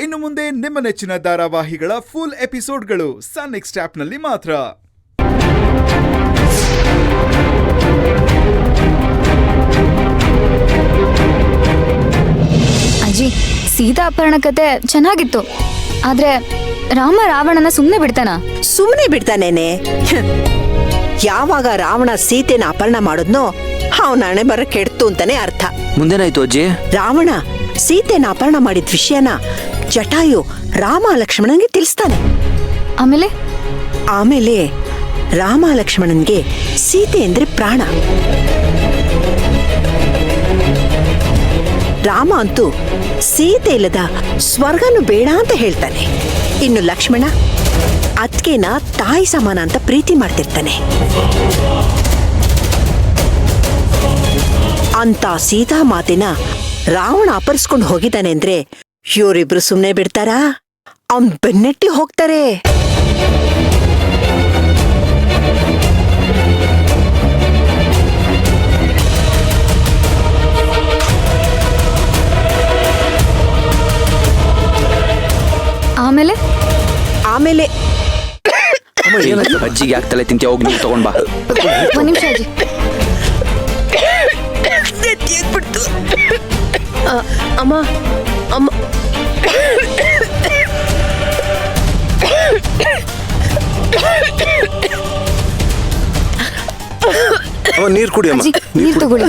ಇನ್ನು ಮುಂದೆ ನಿಮ್ಮ ನೆಚ್ಚಿನ ಧಾರಾವಾಹಿಗಳ ಫುಲ್ ಎಪಿಸೋಡ್ಗಳು ಸನ್ ನೆಕ್ಸ್ಟ್ ಆಪ್ನಲ್ಲಿ ಮಾತ್ರ. ಅಜ್ಜಿ, ಸೀತಾ ಅಪಹರಣ ಕತೆ ಚೆನ್ನಾಗಿತ್ತು. ಆದ್ರೆ ರಾಮ ರಾವಣನ ಸುಮ್ನೆ ಬಿಡ್ತಾನ? ಸುಮ್ಮನೆ ಬಿಡ್ತಾನೇನೆ. ಯಾವಾಗ ರಾವಣ ಸೀತೆನ ಅಪಹರಣ ಮಾಡಿದ್ನೋ ಅವನ ಹಣೆ ಬರ ಕೆಡ್ತು ಅಂತಾನೆ ಅರ್ಥ. ಮುಂದೇನಾಯ್ತು ಅಜ್ಜಿ? ರಾವಣ ಸೀತೆನ ಅಪಹರಣ ಮಾಡಿದ ವಿಷಯನ ಜಟಾಯು ರಾಮ ಲಕ್ಷ್ಮಣನ್ಗೆ ತಿಳಿಸ್ತಾನೆ. ಆಮೇಲೆ ರಾಮ ಲಕ್ಷ್ಮಣನ್ಗೆ ಸೀತೆ ಅಂದ್ರೆ ಪ್ರಾಣ. ರಾಮ ಅಂತೂ ಸೀತೆ ಇಲ್ಲದ ಸ್ವರ್ಗನು ಬೇಡ ಅಂತ ಹೇಳ್ತಾನೆ. ಇನ್ನು ಲಕ್ಷ್ಮಣ ಅದ್ಕೆನ ತಾಯಿ ಸಮಾನ ಅಂತ ಪ್ರೀತಿ ಮಾಡ್ತಿರ್ತಾನೆ. ಅಂತ ಸೀತಾ ಮಾತಿನ ರಾವಣ ಅಪಹರಿಸ್ಕೊಂಡು ಹೋಗಿದ್ದಾನೆ ಅಂದ್ರೆ ಇವರಿಬ್ರು ಸುಮ್ನೆ ಬಿಡ್ತಾರಾ? ಅವನ್ ಬೆನ್ನಟ್ಟಿ ಹೋಗ್ತಾರೆ. ಆಮೇಲೆ ಅಜ್ಜಿಗೆ ಯಾಕೆ ತಲೆ ತಿಂತೀಯ? ಹೋಗಿ ನೀವು ತಗೊಂಡ್ ಬಾ. ಒಂದ್ ನಿಮಿಷ ಅಜ್ಜಿ. ಅಮ್ಮ ಅಮ್ಮ ನೀರ್ ಕುಡಿ ಅಮ್ಮ. ನೀರ್ ತಗೊಳ್ಳಿ.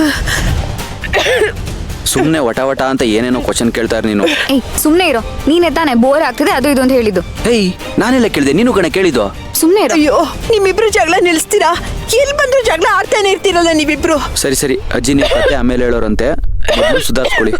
ಸುಮ್ನೆ ವಟ ವಟ ಅಂತ ಏನೇನೋ ಕ್ವಶನ್ ಕೇಳ್ತಾರೆ ನೀನು. ಏಯ್, ಸುಮ್ನೆ ಇರೋ. ನೀನೇ ತಾನೆ ಬೋರ್ ಆಗ್ತದೆ ಅದು ಇದು ಅಂತ ಹೇಳಿದ್ದು. ಏಯ್, ನಾನೆಲ್ಲ ಕೇಳಿದೆ, ನೀನು ಕಣೆ ಕೇಳಿದ್ದು. ಸುಮ್ನೆ ಇರೋ. ಅಯ್ಯೋ, ನಿಮ್ಮಿಬ್ರು ಜಗಳ ನಿಲ್ಸ್ತೀರಾ? ಎಲ್ಲಿ ಬಂದ್ರು ಜಗಳ ಆಡ್ತಾನೆ ಇರ್ತೀರಲ್ಲ ನೀವಿಬ್ರು. ಸರಿ ಅಜ್ಜಿ, ನೀವು ಕತೆ ಆಮೇಲೆ ಹೇಳೋರಂತೆ, ಮೊದಲು ಸುಧಾರಿಸ್ಕೊಳ್ಳಿ.